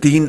3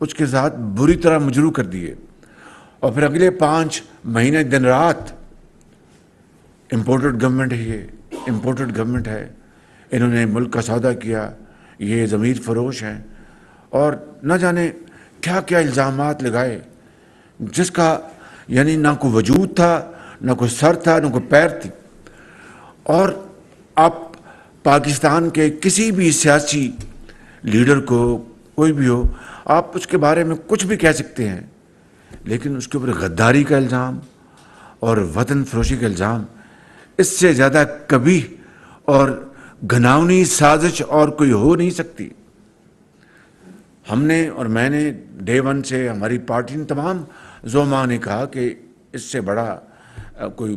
اس کے ساتھ بری طرح مجروح کر دیے، اور پھر اگلے 5 مہینے دن رات امپورٹڈ گورنمنٹ ہے، یہ امپورٹڈ گورنمنٹ ہے، انہوں نے ملک کا سودا کیا، یہ ضمیر فروش ہیں، اور نہ جانے کیا کیا الزامات لگائے جس کا یعنی نہ کوئی وجود تھا، نہ کوئی سر تھا، نہ کوئی پیر تھی۔ اور آپ پاکستان کے کسی بھی سیاسی لیڈر کو، کوئی بھی ہو، آپ اس کے بارے میں کچھ بھی کہہ سکتے ہیں، لیکن اس کے اوپر غداری کا الزام اور وطن فروشی کا الزام، اس سے زیادہ کبھی اور گھناؤنی سازش اور کوئی ہو نہیں سکتی۔ ہم نے اور میں نے ڈے 1 سے، ہماری پارٹی نے، تمام زعماء نے کہا کہ اس سے بڑا کوئی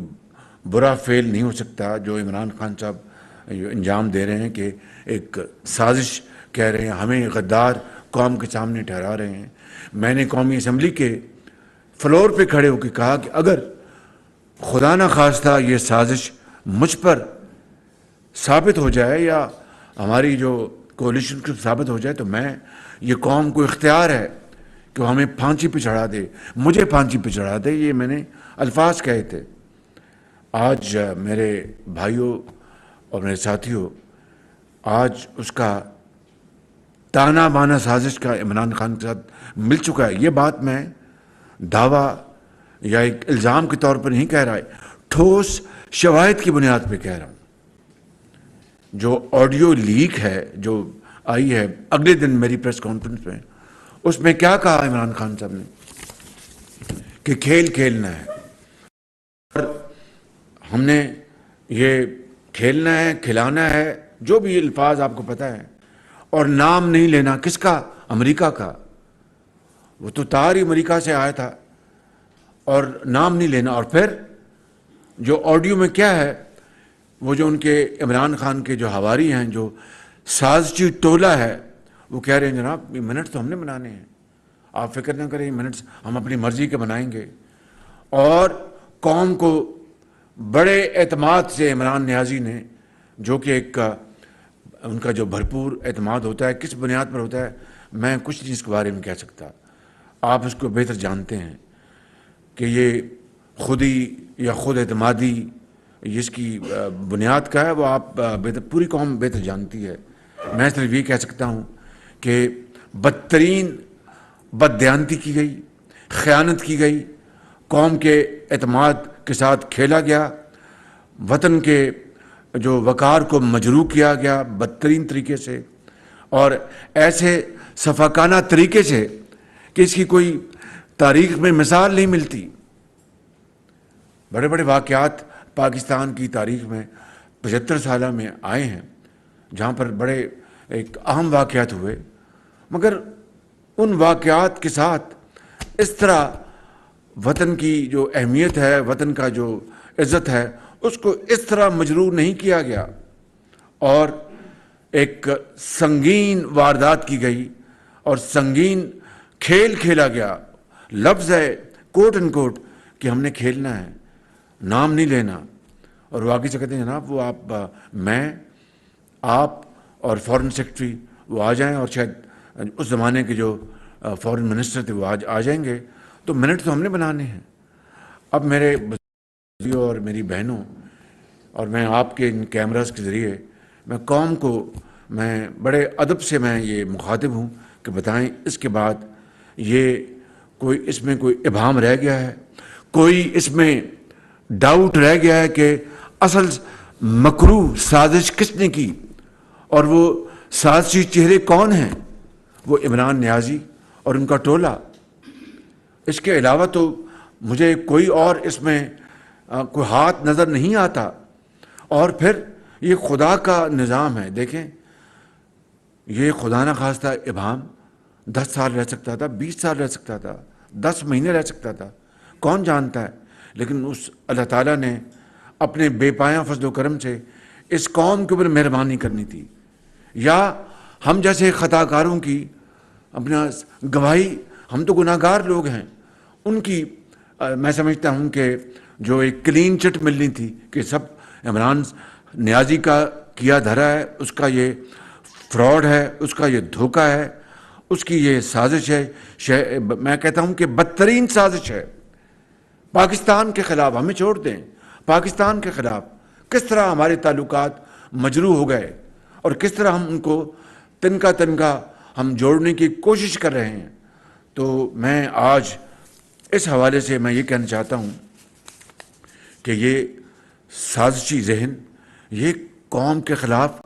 برا فعل نہیں ہو سکتا جو عمران خان صاحب انجام دے رہے ہیں، کہ ایک سازش کہہ رہے ہیں، ہمیں غدار قوم کے سامنے ٹھہرا رہے ہیں۔ میں نے قومی اسمبلی کے فلور پہ کھڑے ہو کے کہا کہ اگر خدا نہ خواستہ یہ سازش مجھ پر ثابت ہو جائے یا ہماری جو کولیشن کو ثابت ہو جائے، تو میں، یہ قوم کو اختیار ہے کہ وہ ہمیں پھانسی پہ چڑھا دے، مجھے پھانسی پہ چڑھا دے۔ یہ میں نے الفاظ کہے تھے۔ آج میرے بھائیوں اور میرے ساتھیوں، آج اس کا تانا بانا سازش کا عمران خان کے ساتھ مل چکا ہے۔ یہ بات میں دعویٰ یا ایک الزام کے طور پر نہیں کہہ رہا ہے، ٹھوس شواہد کی بنیاد پہ کہہ رہا ہوں۔ جو آڈیو لیک ہے جو آئی ہے اگلے دن میری پریس کانفرنس میں، اس میں کیا کہا عمران خان صاحب نے کہ کھیل کھیلنا ہے، اور ہم نے یہ کھیلنا ہے، کھلانا ہے، جو بھی الفاظ آپ کو پتہ ہے، اور نام نہیں لینا کس کا؟ امریکہ کا۔ وہ تو تار ہی امریکہ سے آیا تھا، اور نام نہیں لینا۔ اور پھر جو آڈیو میں کیا ہے، وہ جو ان کے عمران خان کے جو حواری ہیں، جو سازشی ٹولہ ہے، وہ کہہ رہے ہیں جناب یہ منٹس تو ہم نے بنانے ہیں، آپ فکر نہ کریں، منٹس ہم اپنی مرضی کے بنائیں گے۔ اور قوم کو بڑے اعتماد سے عمران نیازی نے، جو کہ ایک ان کا جو بھرپور اعتماد ہوتا ہے، کس بنیاد پر ہوتا ہے میں کچھ نہیں اس کے بارے میں کہہ سکتا، آپ اس کو بہتر جانتے ہیں کہ یہ خودی یا خود اعتمادی جس کی بنیاد کا ہے، وہ آپ بہتر، پوری قوم بہتر جانتی ہے۔ میں صرف یہ کہہ سکتا ہوں کہ بدترین بددیانتی کی گئی، خیانت کی گئی، قوم کے اعتماد کے ساتھ کھیلا گیا، وطن کے جو وقار کو مجروح کیا گیا بدترین طریقے سے، اور ایسے سفاکانہ طریقے سے کہ اس کی کوئی تاریخ میں مثال نہیں ملتی۔ بڑے بڑے واقعات پاکستان کی تاریخ میں 75 سالہ میں آئے ہیں جہاں پر بڑے ایک اہم واقعات ہوئے، مگر ان واقعات کے ساتھ اس طرح وطن کی جو اہمیت ہے، وطن کا جو عزت ہے، اس کو اس طرح مجروح نہیں کیا گیا، اور ایک سنگین واردات کی گئی اور سنگین کھیل کھیلا گیا۔ لفظ ہے کوٹ ان کوٹ کہ ہم نے کھیلنا ہے، نام نہیں لینا، اور وہ آگے سے کہتے ہیں جناب وہ آپ، میں، آپ اور فارن سیکرٹری وہ آ جائیں، اور شاید اس زمانے کے جو فارن منسٹر تھے وہ آج آ جائیں گے، تو منٹ تو ہم نے بنانے ہیں۔ اب میرے بھائیوں اور میری بہنوں، اور میں آپ کے ان کیمراز کے ذریعے میں قوم کو، میں بڑے ادب سے میں یہ مخاطب ہوں کہ بتائیں اس کے بعد یہ کوئی اس میں کوئی ابہام رہ گیا ہے، کوئی اس میں ڈاؤٹ رہ گیا ہے کہ اصل مکروہ سازش کس نے کی، اور وہ سازشی چہرے کون ہیں؟ وہ عمران نیازی اور ان کا ٹولہ۔ اس کے علاوہ تو مجھے کوئی اور اس میں کوئی ہاتھ نظر نہیں آتا۔ اور پھر یہ خدا کا نظام ہے، دیکھیں یہ خدا نہ خواستہ ابہام 10 سال رہ سکتا تھا، 20 سال رہ سکتا تھا، 10 مہینے رہ سکتا تھا، کون جانتا ہے، لیکن اس اللہ تعالیٰ نے اپنے بے پایاں فضل و کرم سے اس قوم کے اوپر مہربانی کرنی تھی، یا ہم جیسے خطا کاروں کی اپنا گواہی، ہم تو گناہ گار لوگ ہیں، ان کی میں سمجھتا ہوں کہ جو ایک کلین چٹ ملنی تھی کہ سب عمران نیازی کا کیا دھرا ہے، اس کا یہ فراڈ ہے، اس کا یہ دھوکہ ہے، اس کی یہ سازش ہے، میں کہتا ہوں کہ بدترین سازش ہے پاکستان کے خلاف. ہمیں چھوڑ دیں، پاکستان کے خلاف کس طرح ہمارے تعلقات مجروح ہو گئے اور کس طرح ہم ان کو تنکا تنکا ہم جوڑنے کی کوشش کر رہے ہیں. تو میں آج اس حوالے سے میں یہ کہنا چاہتا ہوں کہ یہ سازشی ذہن، یہ قوم کے خلاف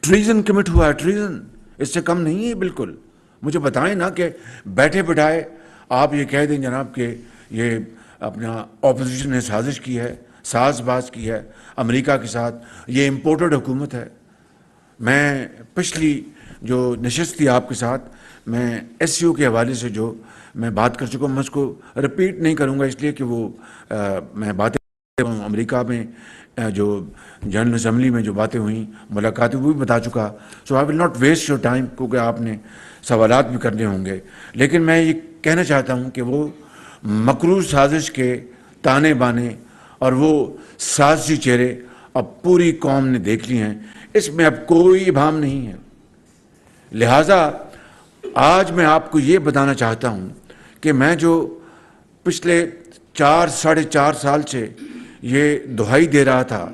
ٹریزن کمٹ ہوا ہے. ٹریزن اس سے کم نہیں ہے بالکل. مجھے بتائیں نا کہ بیٹھے بٹھائے آپ یہ کہہ دیں جناب کہ یہ اپنا اپوزیشن نے سازش کی ہے، ساز باز کی ہے امریکہ کے ساتھ، یہ امپورٹڈ حکومت ہے. میں پچھلی جو نشست تھی آپ کے ساتھ، میں ایس سی او کے حوالے سے جو میں بات کر چکا ہوں، میں اس کو رپیٹ نہیں کروں گا، اس لیے کہ وہ میں باتیں امریکہ میں جو جنرل اسمبلی میں جو باتیں ہوئیں، ملاقاتیں، وہ بھی بتا چکا. So I will not waste your time, کیونکہ آپ نے سوالات بھی کرنے ہوں گے. لیکن میں یہ کہنا چاہتا ہوں کہ وہ مکروہ سازش کے تانے بانے اور وہ سازشی چہرے اب پوری قوم نے دیکھ لی ہیں، اس میں اب کوئی ابہام نہیں ہے. لہٰذا آج میں آپ کو یہ بتانا چاہتا ہوں کہ میں جو پچھلے 4 ساڑھے 4 سال سے یہ دہائی دے رہا تھا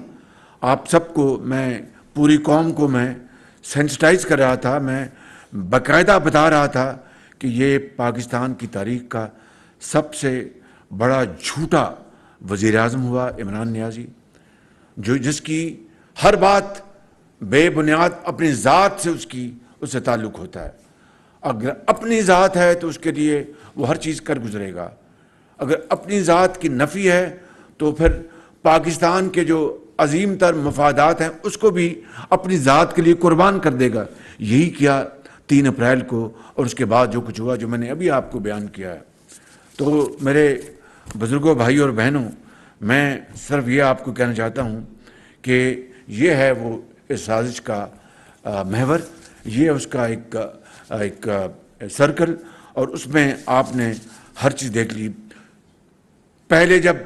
آپ سب کو، میں پوری قوم کو میں سینسٹائز کر رہا تھا، میں باقاعدہ بتا رہا تھا کہ یہ پاکستان کی تاریخ کا سب سے بڑا جھوٹا وزیر اعظم ہوا عمران نیازی، جس کی ہر بات بے بنیاد اپنی ذات سے اس سے تعلق ہوتا ہے. اگر اپنی ذات ہے تو اس کے لیے وہ ہر چیز کر گزرے گا، اگر اپنی ذات کی نفی ہے تو پھر پاکستان کے جو عظیم تر مفادات ہیں اس کو بھی اپنی ذات کے لیے قربان کر دے گا. یہی کیا 3 اپریل کو، اور اس کے بعد جو کچھ ہوا جو میں نے ابھی آپ کو بیان کیا ہے. تو میرے بزرگوں، بھائیوں اور بہنوں، میں صرف یہ آپ کو کہنا چاہتا ہوں کہ یہ ہے وہ اس سازش کا محور، یہ اس کا ایک سرکل، اور اس میں آپ نے ہر چیز دیکھ لی. پہلے جب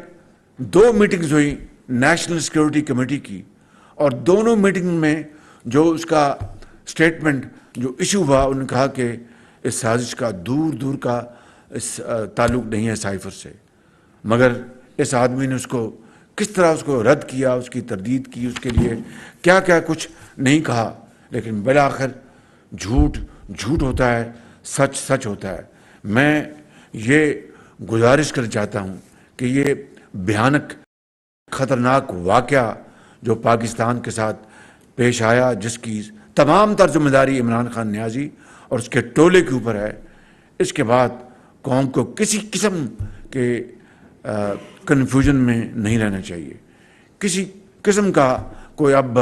2 میٹنگز ہوئی نیشنل سیکیورٹی کمیٹی کی، اور دونوں میٹنگ میں جو اس کا سٹیٹمنٹ جو ایشو ہوا، انہوں نے کہا کہ اس سازش کا دور دور کا تعلق نہیں ہے سائفر سے. مگر اس آدمی نے اس کو کس طرح اس کو رد کیا، اس کی تردید کی، اس کے لیے کیا کیا کچھ نہیں کہا، لیکن بالآخر جھوٹ جھوٹ ہوتا ہے، سچ سچ ہوتا ہے. میں یہ گزارش کرنا چاہتا ہوں کہ یہ بھیانک خطرناک واقعہ جو پاکستان کے ساتھ پیش آیا، جس کی تمام تر ذمہ داری عمران خان نیازی اور اس کے ٹولے کے اوپر ہے، اس کے بعد قوم کو کسی قسم کے کنفیوژن میں نہیں رہنا چاہیے، کسی قسم کا کوئی اب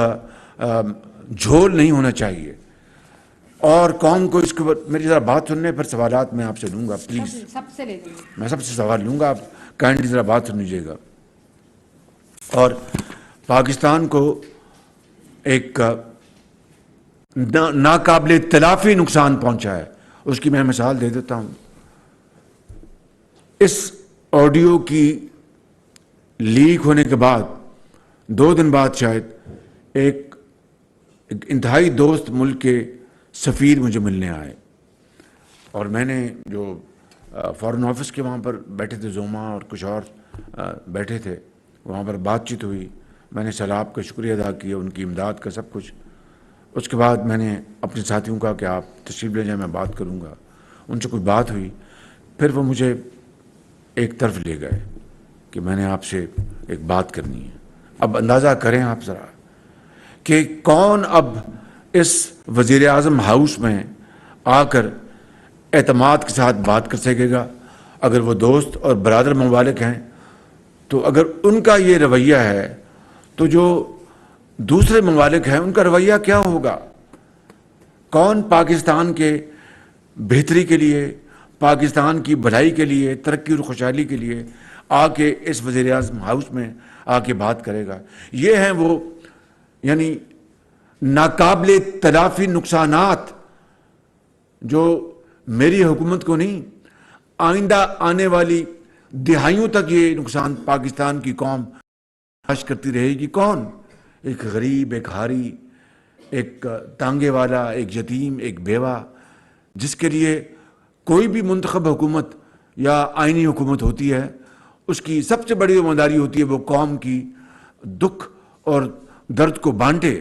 جھول نہیں ہونا چاہیے. اور قوم کو اس کے اوپر میری ذرا بات سننے پر سوالات میں آپ سے لوں گا، پلیز سب سے لے لیں. میں سب سے سوال لوں گا، آپ کائنڈلی ذرا بات سن لیجیے گا. اور پاکستان کو ایک ناقابل تلافی نقصان پہنچا ہے، اس کی میں مثال دے دیتا ہوں. اس آڈیو کی لیک ہونے کے بعد 2 دن بعد شاید ایک انتہائی دوست ملک کے سفیر مجھے ملنے آئے، اور میں نے جو فارن آفس کے وہاں پر بیٹھے تھے، زوما اور کچھ اور بیٹھے تھے، وہاں پر بات چیت ہوئی. میں نے سلام کا شکریہ ادا کیا، ان کی امداد کا سب کچھ. اس کے بعد میں نے اپنے ساتھیوں کا کہ آپ تشریف لے جائیں، میں بات کروں گا. ان سے کوئی بات ہوئی، پھر وہ مجھے ایک طرف لے گئے کہ میں نے آپ سے ایک بات کرنی ہے. اب اندازہ کریں آپ ذرا کہ کون اب اس وزیر اعظم ہاؤس میں آ کر اعتماد کے ساتھ بات کر سکے گا. اگر وہ دوست اور برادر ممالک ہیں تو اگر ان کا یہ رویہ ہے تو جو دوسرے ممالک ہیں ان کا رویہ کیا ہوگا؟ کون پاکستان کے بہتری کے لیے، پاکستان کی بھلائی کے لیے، ترقی اور خوشحالی کے لیے آ کے اس وزیر اعظم ہاؤس میں آ کے بات کرے گا؟ یہ ہیں وہ یعنی ناقابل تلافی نقصانات جو میری حکومت کو نہیں، آئندہ آنے والی دہائیوں تک یہ نقصان پاکستان کی قوم برداشت کرتی رہے گی. کون؟ ایک غریب، ایک حاری، ایک تانگے والا، ایک یتیم، ایک بیوہ، جس کے لیے کوئی بھی منتخب حکومت یا آئینی حکومت ہوتی ہے، اس کی سب سے بڑی ذمہ داری ہوتی ہے وہ قوم کی دکھ اور درد کو بانٹے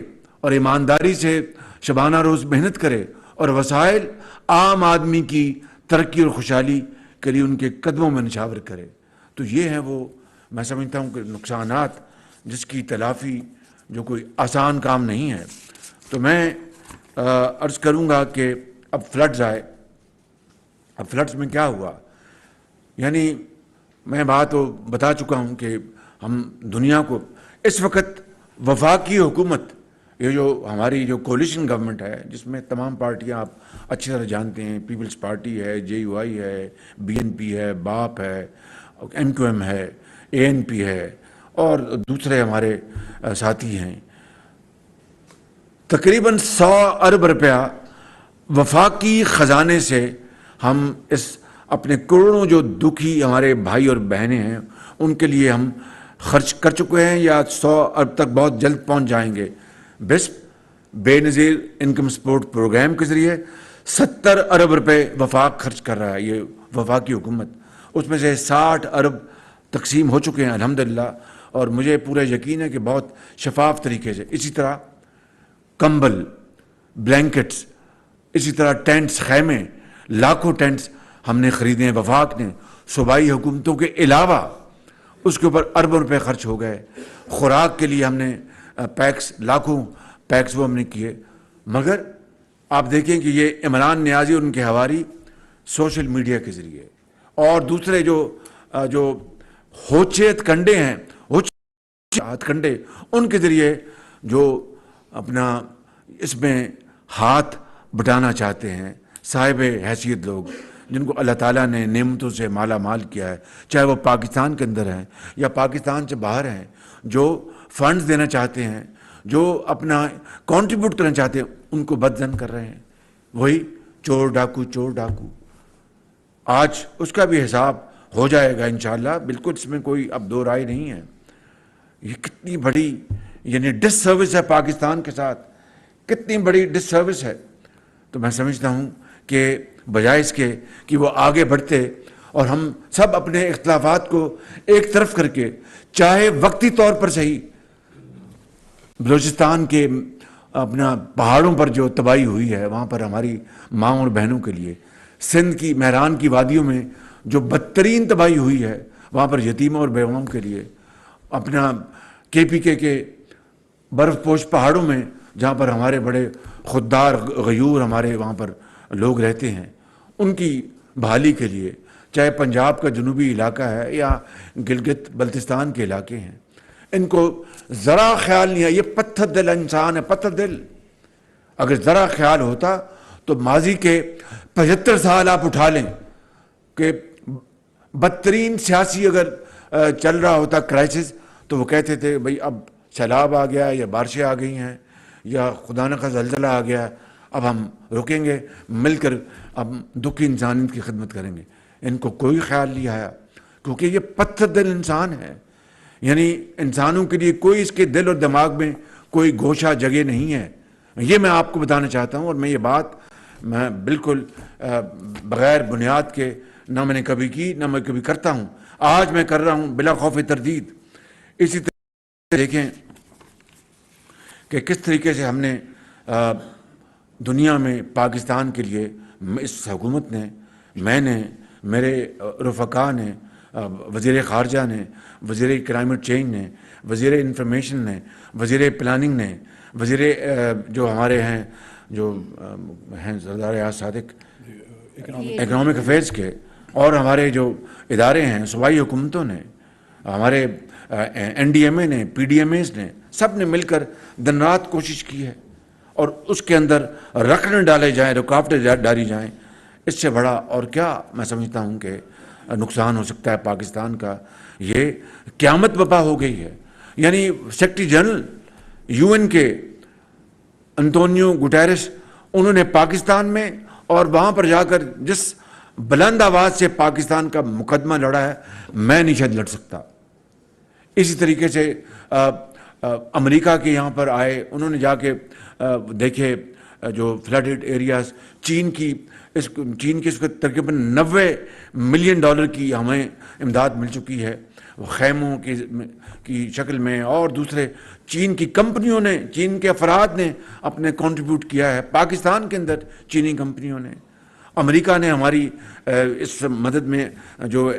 اور ایمانداری سے شبانہ روز محنت کرے اور وسائل عام آدمی کی ترقی اور خوشحالی کے لیے ان کے قدموں میں نچھاور کرے۔ تو یہ ہیں وہ، میں سمجھتا ہوں کہ نقصانات جس کی تلافی جو کوئی آسان کام نہیں ہے۔ تو میں عرض کروں گا کہ اب فلڈز آئے، اب فلڈز میں کیا ہوا؟ یعنی میں بات بتا چکا ہوں کہ ہم دنیا کو اس وقت وفاقی حکومت، یہ جو ہماری جو کولیشن گورنمنٹ ہے جس میں تمام پارٹیاں آپ اچھی طرح جانتے ہیں، پیپلز پارٹی ہے، جے یو آئی ہے، بی این پی ہے، باپ ہے، ایم کیو ایم ہے، اے این پی ہے اور دوسرے ہمارے ساتھی ہیں، تقریباً 100 ارب روپیہ وفاقی خزانے سے ہم اس اپنے کروڑوں جو دکھی ہمارے بھائی اور بہنیں ہیں ان کے لیے ہم خرچ کر چکے ہیں یا 100 ارب تک بہت جلد پہنچ جائیں گے۔ بسپ بے نظیر انکم سپورٹ پروگرام کے ذریعے 70 ارب روپے وفاق خرچ کر رہا ہے یہ وفاقی حکومت، اس میں سے 60 ارب تقسیم ہو چکے ہیں الحمدللہ، اور مجھے پورا یقین ہے کہ بہت شفاف طریقے سے۔ اسی طرح کمبل، بلینکٹس، اسی طرح ٹینٹس، خیمے، لاکھوں ٹینٹس ہم نے خریدے ہیں، وفاق نے، صوبائی حکومتوں کے علاوہ اس کے اوپر اربوں روپے خرچ ہو گئے۔ خوراک کے لیے ہم نے پیکس، لاکھوں پیکس وہ ہم نے کیے، مگر آپ دیکھیں کہ یہ عمران نیازی اور ان کے حواری سوشل میڈیا کے ذریعے اور دوسرے جو ہوچے ہتھ کنڈے ہیں، ہتھ کنڈے، ان کے ذریعے جو اپنا اس میں ہاتھ بٹانا چاہتے ہیں، صاحب حیثیت لوگ جن کو اللہ تعالیٰ نے نعمتوں سے مالا مال کیا ہے، چاہے وہ پاکستان کے اندر ہیں یا پاکستان سے باہر ہیں، جو فنڈز دینا چاہتے ہیں، جو اپنا کنٹریبیوٹ کرنا چاہتے ہیں، ان کو بدزن کر رہے ہیں۔ وہی چور ڈاکو، آج اس کا بھی حساب ہو جائے گا انشاءاللہ، بالکل اس میں کوئی اب دو رائے نہیں ہے۔ یہ کتنی بڑی یعنی ڈس سروس ہے پاکستان کے ساتھ، کتنی بڑی ڈس سروس ہے۔ تو میں سمجھتا ہوں کہ بجائے اس کے کہ وہ آگے بڑھتے اور ہم سب اپنے اختلافات کو ایک طرف کر کے، چاہے وقتی طور پر صحیح، بلوچستان کے اپنا پہاڑوں پر جو تباہی ہوئی ہے وہاں پر ہماری ماں اور بہنوں کے لیے، سندھ کی مہران کی وادیوں میں جو بدترین تباہی ہوئی ہے وہاں پر یتیموں اور بیواؤں کے لیے، اپنا کے پی کے برف پوش پہاڑوں میں جہاں پر ہمارے بڑے خوددار غیور ہمارے وہاں پر لوگ رہتے ہیں، ان کی بحالی کے لیے، چاہے پنجاب کا جنوبی علاقہ ہے یا گلگت بلتستان کے علاقے ہیں، ان کو ذرا خیال نہیں ہے۔ یہ پتھر دل انسان ہے، پتھر دل۔ اگر ذرا خیال ہوتا تو ماضی کے 75 سال آپ اٹھا لیں کہ بدترین سیاسی اگر چل رہا ہوتا کرائسس تو وہ کہتے تھے بھئی اب سیلاب آ گیا یا بارشیں آ گئی ہیں یا خدا نخواستہ زلزلہ آ گیا، اب ہم رکیں گے، مل کر اب دکھی انسانیت کی خدمت کریں گے۔ ان کو کوئی خیال نہیں آیا کیونکہ یہ پتھر دل انسان ہے، یعنی انسانوں کے لیے کوئی اس کے دل اور دماغ میں کوئی گوشہ جگہ نہیں ہے۔ یہ میں آپ کو بتانا چاہتا ہوں، اور میں یہ بات میں بالکل بغیر بنیاد کے نہ میں نے کبھی کی نہ میں کبھی کرتا ہوں، آج میں کر رہا ہوں بلا خوف تردید۔ اسی طرح دیکھیں کہ کس طریقے سے ہم نے دنیا میں پاکستان کے لیے اس حکومت نے، میں نے، میرے رفقا نے، وزیر خارجہ نے، وزیر کلائمیٹ چینج نے، وزیر انفارمیشن نے، وزیر پلاننگ نے، وزیر جو ہمارے ہیں جو ہیں سردار ریاض صادق اکنامک افیئرس کے، اور ہمارے جو ادارے ہیں صوبائی حکومتوں نے، ہمارے این ڈی ایم اے نے، پی ڈی ایم ایز نے، سب نے مل کر دن رات کوشش کی ہے، اور اس کے اندر رکن ڈالے جائیں، رکاوٹیں ڈالی جائیں۔ اس سے بڑا اور کیا میں سمجھتا ہوں کہ نقصان ہو سکتا ہے پاکستان کا؟ یہ قیامت بپا ہو گئی ہے۔ یعنی سیکرٹری جنرل یو این کے انطونیو گٹیرس، انہوں نے پاکستان میں اور وہاں پر جا کر جس بلند آواز سے پاکستان کا مقدمہ لڑا ہے، میں نہیں شاید لڑ سکتا۔ اسی طریقے سے امریکہ کے یہاں پر آئے، انہوں نے جا کے دیکھے جو فلڈڈ ایریاز، چین کی چین کے اس کو تقریباً 90 ملین ڈالر کی ہمیں امداد مل چکی ہے، خیموں کی شکل میں، اور دوسرے چین کی کمپنیوں نے، چین کے افراد نے اپنے کنٹریبیوٹ کیا ہے پاکستان کے اندر، چینی کمپنیوں نے۔ امریکہ نے ہماری اس مدد میں جو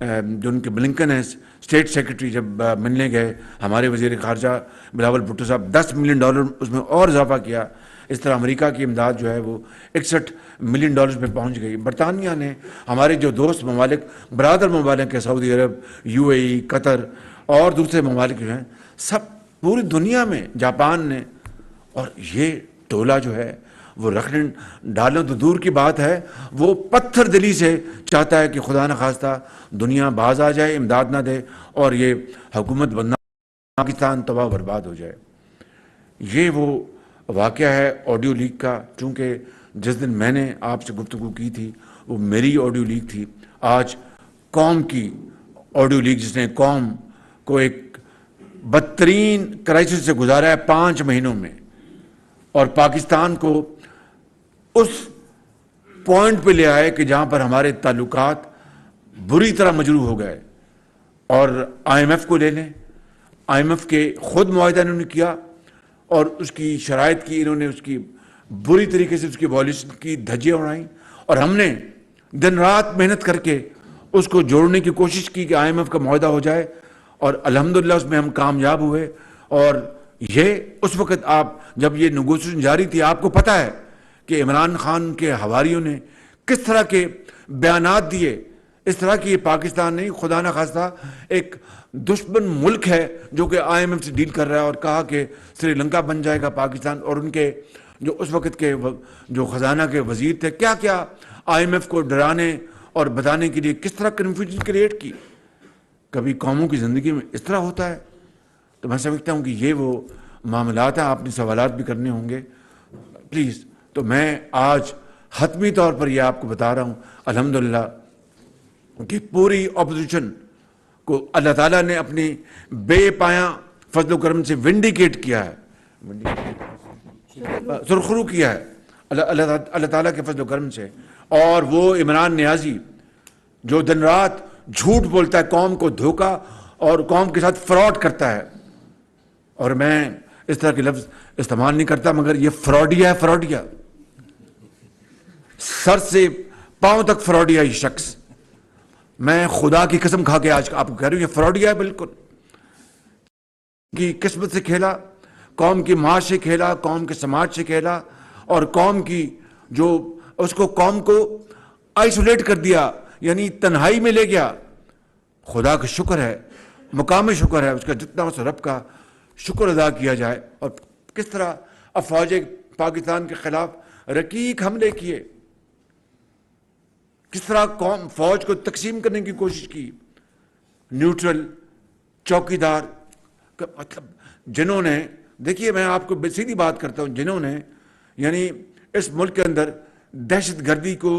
ان کے بلنکن ہیں اسٹیٹ سیکرٹری جب ملنے گئے ہمارے وزیر خارجہ بلاول بھٹو صاحب، 10 ملین ڈالر اس میں اور اضافہ کیا۔ اس طرح امریکہ کی امداد جو ہے وہ 61 ملین ڈالرز پہ پہنچ گئی۔ برطانیہ نے، ہمارے جو دوست ممالک، برادر ممالک ہیں، سعودی عرب، UAE، قطر اور دوسرے ممالک جو ہیں، سب پوری دنیا میں، جاپان نے، اور یہ ٹولہ جو ہے وہ رکھنے ڈالنا تو دور کی بات ہے، وہ پتھر دلی سے چاہتا ہے کہ خدا نخواستہ دنیا باز آ جائے، امداد نہ دے، اور یہ حکومت بننا، پاکستان تباہ برباد ہو جائے۔ یہ وہ واقعہ ہے آڈیو لیک کا۔ چونکہ جس دن میں نے آپ سے گفتگو کی تھی وہ میری آڈیو لیک تھی، آج قوم کی آڈیو لیک، جس نے قوم کو ایک بدترین کرائسس سے گزارا ہے 5 مہینوں میں، اور پاکستان کو اس پوائنٹ پہ لے آئے کہ جہاں پر ہمارے تعلقات بری طرح مجروح ہو گئے۔ اور IMF کو لے لیں، IMF کے خود معاہدہ انہوں نے کیا اور اس کی شرائط کی، انہوں نے اس کی بری طریقے سے اس کی وائلیشن کی، دھجیاں اڑائیں، اور ہم نے دن رات محنت کر کے اس کو جوڑنے کی کوشش کی کہ IMF کا معاہدہ ہو جائے، اور الحمدللہ اس میں ہم کامیاب ہوئے۔ اور یہ اس وقت آپ جب یہ نیگوشیشن جاری تھی، آپ کو پتہ ہے کہ عمران خان کے حواریوں نے کس طرح کے بیانات دیے، اس طرح کی یہ پاکستان نہیں، خدا نخواستہ ایک دشمن ملک ہے جو کہ IMF سے ڈیل کر رہا ہے، اور کہا کہ سری لنکا بن جائے گا پاکستان۔ اور ان کے جو اس وقت کے جو خزانہ کے وزیر تھے، کیا کیا IMF کو ڈرانے اور بتانے کے لیے کس طرح کنفیوژن کریٹ کی۔ کبھی قوموں کی زندگی میں اس طرح ہوتا ہے؟ تو میں سمجھتا ہوں کہ یہ وہ معاملات ہیں، آپ نے سوالات بھی کرنے ہوں گے پلیز۔ تو میں آج حتمی طور پر یہ آپ کو بتا رہا ہوں الحمدللہ کہ پوری اپوزیشن کو اللہ تعالیٰ نے اپنی بے پایاں فضل و کرم سے ونڈیکیٹ کیا ہے، سرخرو کیا ہے اللہ تعالیٰ کے فضل و کرم سے۔ اور وہ عمران نیازی جو دن رات جھوٹ بولتا ہے، قوم کو دھوکا اور قوم کے ساتھ فراڈ کرتا ہے، اور میں اس طرح کے لفظ استعمال نہیں کرتا، مگر یہ فراڈیا ہے، فراڈیا، سر سے پاؤں تک فراڈیا یہ شخص۔ میں خدا کی قسم کھا کے آج آپ کو کہہ رہا ہوں یہ فراڈیا ہے بالکل۔ کی قسمت سے کھیلا، قوم کی معاش سے کھیلا، قوم کے سماج سے کھیلا، اور قوم کی جو اس کو قوم کو آئسولیٹ کر دیا، یعنی تنہائی میں لے گیا۔ خدا کا شکر ہے، مقام شکر ہے، اس کا جتنا اس رب کا شکر ادا کیا جائے۔ اور کس طرح افواج پاکستان کے خلاف رقیق حملے کیے، کس طرح قوم فوج کو تقسیم کرنے کی کوشش کی، نیوٹرل، چوکیدار، مطلب جنہوں نے، دیکھیے میں آپ کو سیدھی بات کرتا ہوں، جنہوں نے یعنی اس ملک کے اندر دہشت گردی کو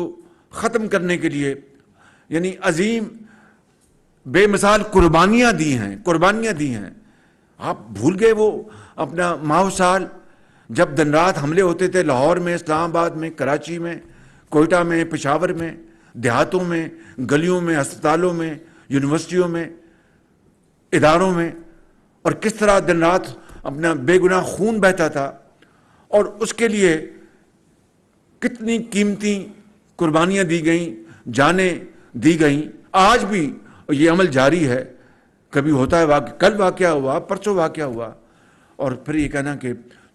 ختم کرنے کے لیے یعنی عظیم بے مثال قربانیاں دی ہیں۔ آپ بھول گئے وہ اپنا ماہ سال جب دن رات حملے ہوتے تھے لاہور میں، اسلام آباد میں، کراچی میں، کوئٹہ میں، پشاور میں، دیہاتوں میں، گلیوں میں، ہسپتالوں میں، یونیورسٹیوں میں، اداروں میں، اور کس طرح دن رات اپنا بے گناہ خون بہتا تھا، اور اس کے لیے کتنی قیمتی قربانیاں دی گئیں، جانیں دی گئیں۔ آج بھی یہ عمل جاری ہے، کبھی ہوتا ہے کل واقعہ ہوا، پرسوں واقعہ ہوا، اور پھر یہ کہنا کہ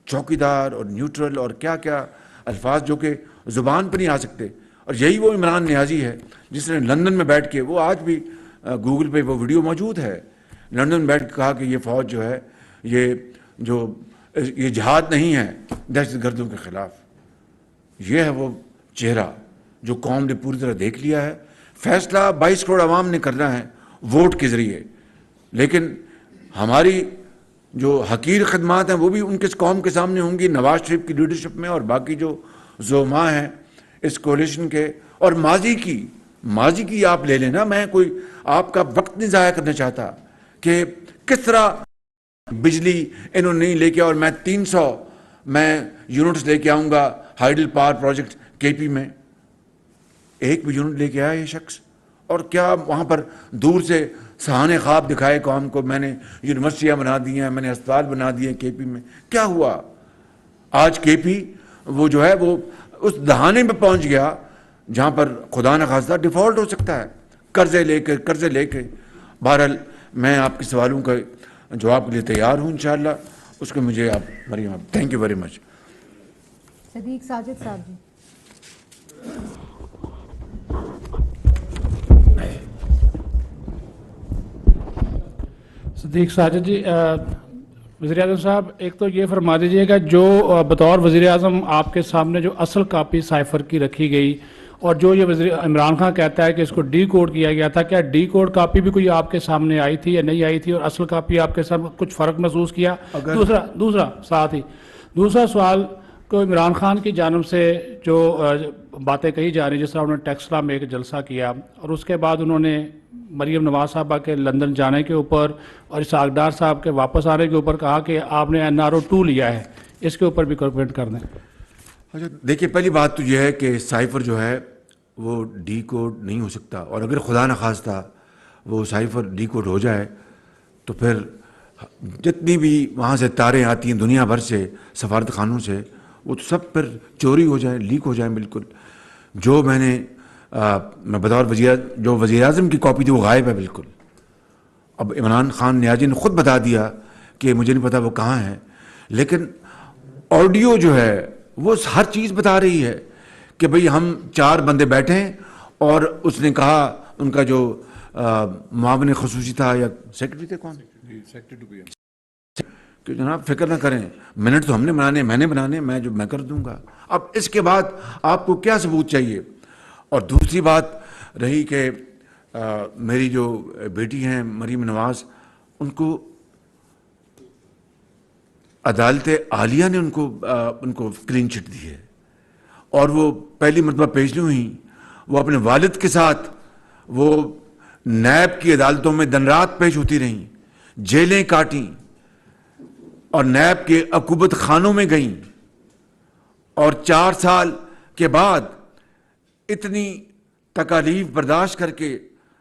چوکیدار اور نیوٹرل اور کیا کیا الفاظ جو کہ زبان پہ نہیں آ سکتے۔ اور یہی وہ عمران نیازی ہے جس نے لندن میں بیٹھ کے، وہ آج بھی گوگل پہ وہ ویڈیو موجود ہے، لندن میں بیٹھ کے کہا کہ یہ فوج جو ہے یہ جہاد نہیں ہے دہشت گردوں کے خلاف۔ یہ ہے وہ چہرہ جو قوم نے پوری طرح دیکھ لیا ہے۔ فیصلہ 22 کروڑ عوام نے کرنا ہے ووٹ کے ذریعے، لیکن ہماری جو حقیر خدمات ہیں وہ بھی ان کے قوم کے سامنے ہوں گی، نواز شریف کی لیڈرشپ میں اور باقی جو زعماء ہیں اس کولیشن کے۔ اور ماضی کی آپ لے لینا، میں کوئی آپ کا وقت نہیں ضائع کرنا چاہتا کہ کس طرح بجلی انہوں نے نہیں لے کے، اور میں 300 یونٹس لے کے آؤں گا ہائیڈل پاور پروجیکٹ KP میں، ایک بھی یونٹ لے کے آیا یہ شخص؟ اور کیا وہاں پر دور سے سہانے خواب دکھائے قوم کو، میں نے یونیورسٹیاں بنا دی ہیں، میں نے اسپتال بنا دیے ہیں کے پی میں؟ کیا ہوا؟ آج کے پی وہ جو ہے وہ اس دہانے میں پہنچ گیا جہاں پر خدا نخواستہ ڈیفالٹ ہو سکتا ہے، قرضے لے کے. بہرحال میں آپ کے سوالوں کا جواب کے لیے تیار ہوں انشاءاللہ. اس کو مجھے آپ مریم، تھینک یو ویری مچ. صدیق ساجد صاحب جی. صدیق ساجد جی، وزیر اعظم صاحب ایک تو یہ فرما دیجیے گا جو بطور وزیر اعظم آپ کے سامنے جو اصل کاپی سائفر کی رکھی گئی اور جو یہ وزیر عمران خان کہتا ہے کہ اس کو ڈی کوڈ کیا گیا تھا، کیا ڈی کوڈ کاپی بھی کوئی آپ کے سامنے آئی تھی یا نہیں آئی تھی، اور اصل کاپی آپ کے سامنے کچھ فرق محسوس کیا؟ دوسرا سوال کو عمران خان کی جانب سے جو باتیں کہی جا رہی ہیں، جس طرح انہوں نے ٹیکسلا میں ایک جلسہ کیا اور اس کے بعد انہوں نے مریم نواز صاحبہ کے لندن جانے کے اوپر اور اسحاق ڈار صاحب کے واپس آنے کے اوپر کہا کہ آپ نے NRO2 لیا ہے، اس کے اوپر بھی کمنٹ کر دیں. اچھا دیکھیے، پہلی بات تو یہ ہے کہ سائفر جو ہے وہ ڈی کوڈ نہیں ہو سکتا، اور اگر خدا نخواستہ وہ سائفر ڈی کوڈ ہو جائے تو پھر جتنی بھی وہاں سے تاریں آتی ہیں دنیا بھر سے، سفارت خانوں سے، وہ تو سب پھر چوری ہو جائیں، لیک ہو جائیں. بالکل جو میں بطور وزیر اعظم کی کاپی تھی وہ غائب ہے بالکل. اب عمران خان نیازی نے خود بتا دیا کہ مجھے نہیں پتا وہ کہاں ہے، لیکن آڈیو جو ہے وہ ہر چیز بتا رہی ہے کہ بھئی ہم 4 بندے بیٹھے ہیں، اور اس نے کہا ان کا جو معاون خصوصی تھا یا سیکرٹری تھے، کون کہ جناب فکر نہ کریں، منٹ تو ہم نے بنانے، میں نے بنانے، میں کر دوں گا. اب اس کے بعد آپ کو کیا ثبوت چاہیے؟ اور دوسری بات رہی کہ میری جو بیٹی ہیں مریم نواز، ان کو عدالت عالیہ نے ان کو کلین چٹ دی ہے، اور وہ پہلی مرتبہ پیش نہیں ہوئی. وہ اپنے والد کے ساتھ وہ نیب کی عدالتوں میں دن رات پیش ہوتی رہیں، جیلیں کاٹیں اور نیب کے عقوبت خانوں میں گئیں، اور 4 سال کے بعد اتنی تکالیف برداشت کر کے،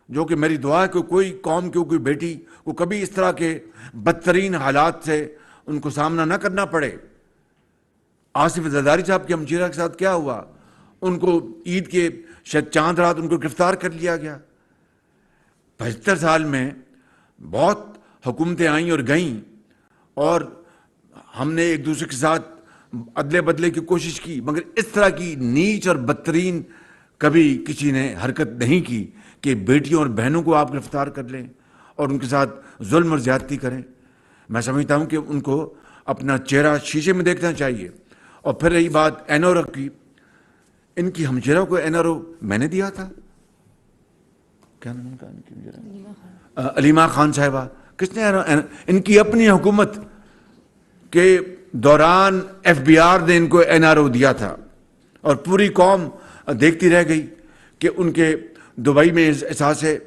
جو کہ میری دعا ہے کہ کوئی قوم کی کوئی بیٹی کو کبھی اس طرح کے بدترین حالات سے ان کو سامنا نہ کرنا پڑے. آصف زرداری صاحب کے ہمشیرہ کے ساتھ کیا ہوا؟ ان کو عید کے شاید چاند رات ان کو گرفتار کر لیا گیا. 75 سال میں بہت حکومتیں آئیں اور گئیں، اور ہم نے ایک دوسرے کے ساتھ عدلے بدلے کی کوشش کی، مگر اس طرح کی نیچ اور بدترین کبھی کسی نے حرکت نہیں کی کہ بیٹیوں اور بہنوں کو آپ گرفتار کر لیں اور ان کے ساتھ ظلم اور زیادتی کریں. میں سمجھتا ہوں کہ ان کو اپنا چہرہ شیشے میں دیکھنا چاہیے. اور پھر رہی بات NRO کی، ان کی ہمشیرہ کو NRO میں نے دیا تھا، کیا نام تھا ان کی ہمشیرہ؟ علیمہ خان صاحبہ. کس نے؟ ان کی اپنی حکومت کے دوران FBR نے ان کو NRO دیا تھا، اور پوری قوم دیکھتی رہ گئی کہ ان کے دبئی میں اثاثے،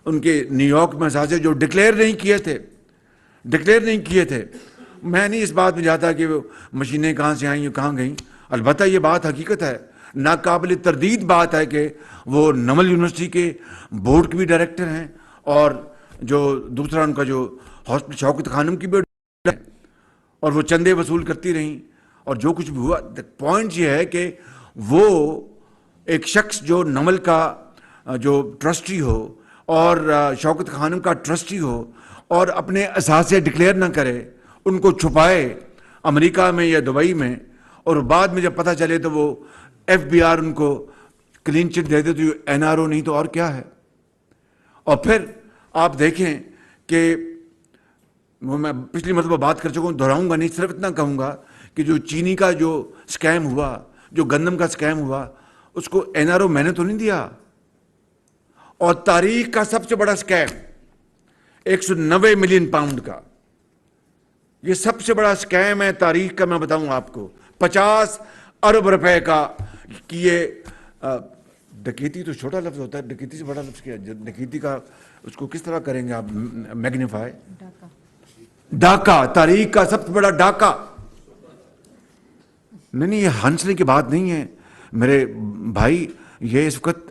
ان کے نیو یارک میں اثاثے جو ڈکلیئر نہیں کیے تھے. میں نہیں اس بات میں جاتا کہ وہ مشینیں کہاں سے آئیں کہاں گئیں. البتہ یہ بات حقیقت ہے، ناقابل تردید بات ہے کہ وہ نمل یونیورسٹی کے بورڈ کے بھی ڈائریکٹر ہیں، اور جو دوسرا ان کا جو ہاسپٹل شوکت خانم کی بھی، اور وہ چندے وصول کرتی رہیں، اور جو کچھ بھی ہوا. پوائنٹ یہ ہے کہ وہ ایک شخص جو نمل کا جو ٹرسٹی ہو اور شوکت خانم کا ٹرسٹی ہو، اور اپنے اثاثے ڈکلیئر نہ کرے، ان کو چھپائے امریکہ میں یا دبئی میں، اور بعد میں جب پتہ چلے تو وہ FBR ان کو کلین چٹ دے دے تو یہ NRO نہیں تو اور کیا ہے. اور پھر آپ دیکھیں کہ میں پچھلی مرتبہ بات کر چکا ہوں، دہراؤں گا نہیں، صرف اتنا کہوں گا کہ جو چینی کا جو سکیم ہوا، جو گندم کا سکیم ہوا، اس کو NRO میں نے تو نہیں دیا. اور تاریخ کا سب سے بڑا سکیم 190 ملین پاؤنڈ کا، یہ سب سے بڑا سکیم ہے تاریخ کا. میں بتاؤں آپ کو 50 ارب روپے کا، کہ یہ ڈکیتی تو چھوٹا لفظ ہوتا ہے، ڈکیتی سے بڑا لفظ کیا؟ ڈکیتی کا اس کو کس طرح کریں گے آپ میگنیفائی؟ ڈاکہ، تاریخ کا سب سے بڑا ڈاکہ. نہیں، یہ ہنسنے کی بات نہیں ہے میرے بھائی. یہ اس وقت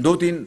2-3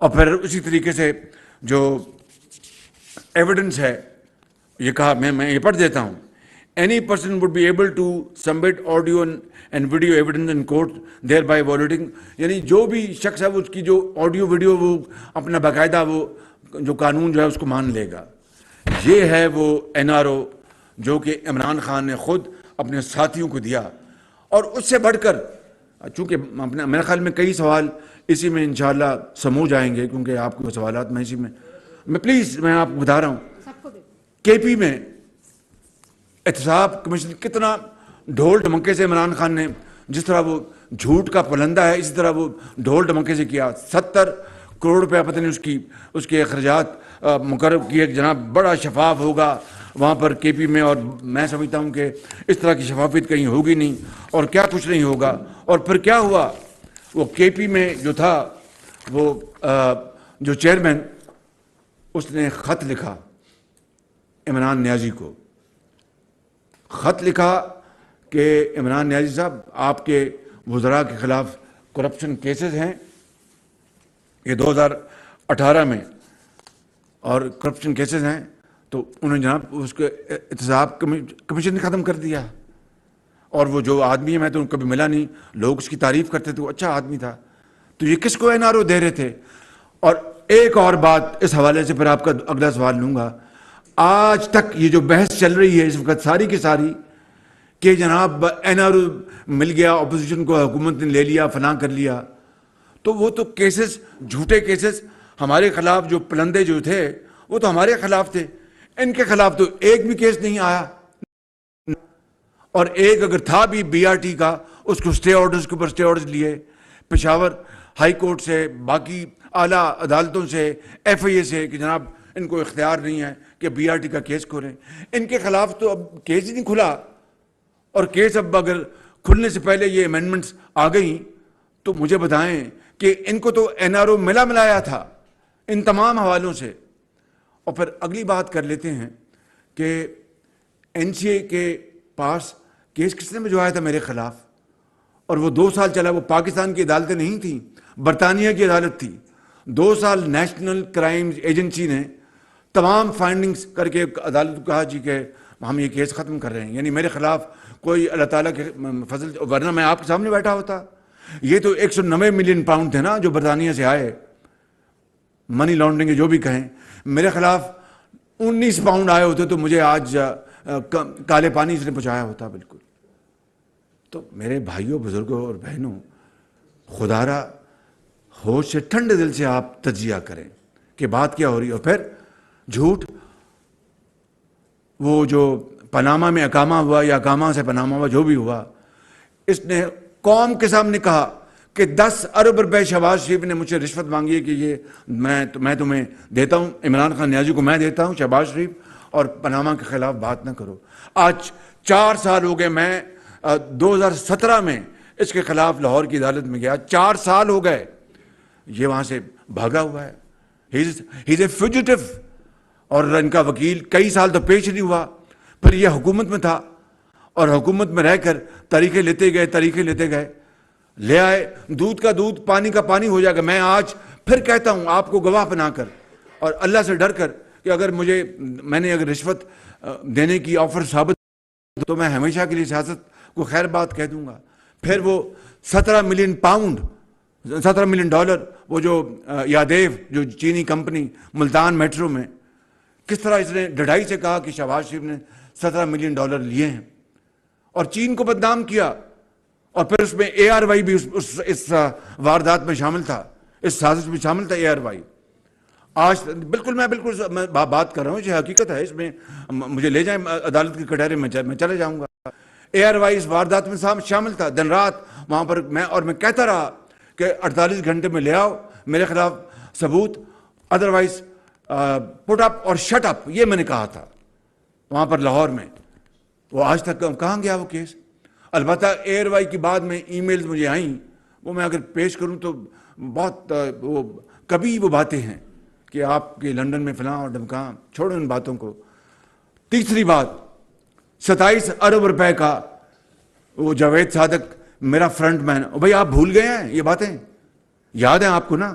اور پھر اسی طریقے سے جو ایویڈنس ہے یہ کہا، میں یہ پڑھ دیتا ہوں. Any person would be able to submit audio and video evidence in court, thereby violating. یعنی جو بھی شخص ہے وہ اس کی جو آڈیو ویڈیو وہ اپنا باقاعدہ وہ جو قانون جو ہے اس کو مان لے گا. یہ ہے وہ NRO جو کہ عمران خان نے خود اپنے ساتھیوں کو دیا. اور اس سے بڑھ کر چونکہ میرے خیال میں کئی سوال اسی میں انشاءاللہ سمو جائیں گے، کیونکہ آپ کو سوالات میں اسی میں پلیز میں آپ کو بتا رہا ہوں کے پی میں احتساب کمیشن کتنا ڈھول ڈھمکے سے عمران خان نے، جس طرح وہ جھوٹ کا پلندہ ہے اسی طرح وہ ڈھول ڈھمکے سے کیا. 70 کروڑ روپے پتہ نہیں اس کے اخراجات مقرر کیے جناب بڑا شفاف ہوگا وہاں پر کے پی میں. اور میں سمجھتا ہوں کہ اس طرح کی شفافیت کہیں ہوگی نہیں اور کیا کچھ نہیں ہوگا. اور پھر کیا ہوا، وہ کے پی میں جو تھا وہ جو چیئرمین اس نے خط لکھا عمران نیازی کو، خط لکھا کہ عمران نیازی صاحب آپ کے وزراء کے خلاف کرپشن کیسز ہیں، یہ 2018 میں، اور کرپشن کیسز ہیں. تو انہوں نے جناب اس کے احتساب کمیشن نے ختم کر دیا. اور وہ جو آدمی ہے میں تو کبھی ملا نہیں، لوگ اس کی تعریف کرتے تھے، وہ اچھا آدمی تھا. تو یہ کس کو NRO دے رہے تھے؟ اور ایک اور بات اس حوالے سے پھر آپ کا اگلا سوال لوں گا. آج تک یہ جو بحث چل رہی ہے اس وقت ساری کی ساری کہ جناب NRO مل گیا، اپوزیشن کو حکومت نے لے لیا، فلاں کر لیا، تو وہ تو کیسز جھوٹے کیسز ہمارے خلاف جو پلندے جو تھے وہ تو ہمارے خلاف تھے. ان کے خلاف تو ایک بھی کیس نہیں آیا، اور ایک اگر تھا بھی BRT کا اس کو سٹے آرڈرز کے اوپر سٹے آرڈرز لیے پشاور ہائی کورٹ سے، باقی اعلیٰ عدالتوں سے، FIA سے کہ جناب ان کو اختیار نہیں ہے کہ BRT کا کیس کھولیں. ان کے خلاف تو اب کیس ہی نہیں کھلا، اور کیس اب اگر کھلنے سے پہلے یہ امینڈمنٹس آ گئیں تو مجھے بتائیں کہ ان کو تو NRO ملایا تھا ان تمام حوالوں سے. اور پھر اگلی بات کر لیتے ہیں کہ NCA کے پاس کیس کس نے بھجوایا تھا میرے خلاف، اور وہ 2 سال چلا. وہ پاکستان کی عدالتیں نہیں تھیں، برطانیہ کی عدالت تھی. 2 سال نیشنل کرائمز ایجنسی نے تمام فائنڈنگز کر کے عدالت کو کہا جی کہ ہم یہ کیس ختم کر رہے ہیں. یعنی میرے خلاف کوئی اللہ تعالیٰ کے فضل، ورنہ میں آپ کے سامنے بیٹھا ہوتا. یہ تو 190 ملین پاؤنڈ تھے نا جو برطانیہ سے آئے، منی لانڈرنگ جو بھی کہیں. میرے خلاف 19 پاؤنڈ آئے ہوتے تو مجھے آج کالے پانی سے پہنچایا ہوتا. بالکل. تو میرے بھائیوں، بزرگوں اور بہنوں، خدا را ہوش سے ٹھنڈے دل سے آپ تجزیہ کریں کہ بات کیا ہو رہی ہے. اور پھر جھوٹ، وہ جو پاناما میں اقامہ ہوا یا اقامہ سے پاناما ہوا جو بھی ہوا، اس نے قوم کے سامنے کہا کہ 10 ارب روپے شہباز شریف نے مجھ سے رشوت مانگی ہے کہ یہ میں تمہیں دیتا ہوں، عمران خان نیازی کو میں دیتا ہوں شہباز شریف، اور پاناما کے خلاف بات نہ کرو. آج 4 سال ہو گئے، میں 2017 میں اس کے خلاف لاہور کی عدالت میں گیا، 4 سال ہو گئے یہ وہاں سے بھاگا ہوا ہے. ہی از اے فیوجیٹو. اور ان کا وکیل کئی سال تو پیش نہیں ہوا. پھر یہ حکومت میں تھا اور حکومت میں رہ کر طریقے لیتے گئے، لے آئے. دودھ کا دودھ، پانی کا پانی ہو جائے گا. میں آج پھر کہتا ہوں آپ کو گواہ بنا کر اور اللہ سے ڈر کر کہ اگر میں نے اگر رشوت دینے کی آفر ثابت تو میں ہمیشہ کے لیے سیاست کو خیر بات کہہ دوں گا. پھر وہ 17 ملین پاؤنڈ، 17 ملین ڈالر، وہ جو یادیو جو چینی کمپنی ملتان میٹرو میں، کس طرح اس نے ڈھڑائی سے کہا کہ شہباز شریف نے 17 ملین ڈالر لیے ہیں اور چین کو بدنام کیا. اور پھر اس میں ARY بھی اس واردات میں شامل تھا، اس سازش میں شامل تھا ARY. آج بالکل میں بات کر رہا ہوں، یہ حقیقت ہے. اس میں مجھے لے جائیں عدالت کے کٹہرے میں چلے جاؤں گا. ARY اس واردات میں شامل تھا. دن رات وہاں پر میں کہتا رہا کہ 48 گھنٹے میں لے آؤ میرے خلاف ثبوت، ادروائز پٹ اپ اور شٹ اپ، یہ میں نے کہا تھا وہاں پر لاہور میں. وہ آج تک کہاں گیا وہ کیس؟ البتہ ARY کی بعد میں ای میلز مجھے آئیں، وہ میں اگر پیش کروں تو بہت کبھی وہ باتیں ہیں کہ آپ کے لندن میں فلاں اور ڈمکاں، چھوڑو ان باتوں کو. تیسری بات، 27 ارب روپے کا وہ جاوید صادق میرا فرنٹ مین. بھائی آپ بھول گئے ہیں یہ باتیں؟ یاد ہیں آپ کو نا؟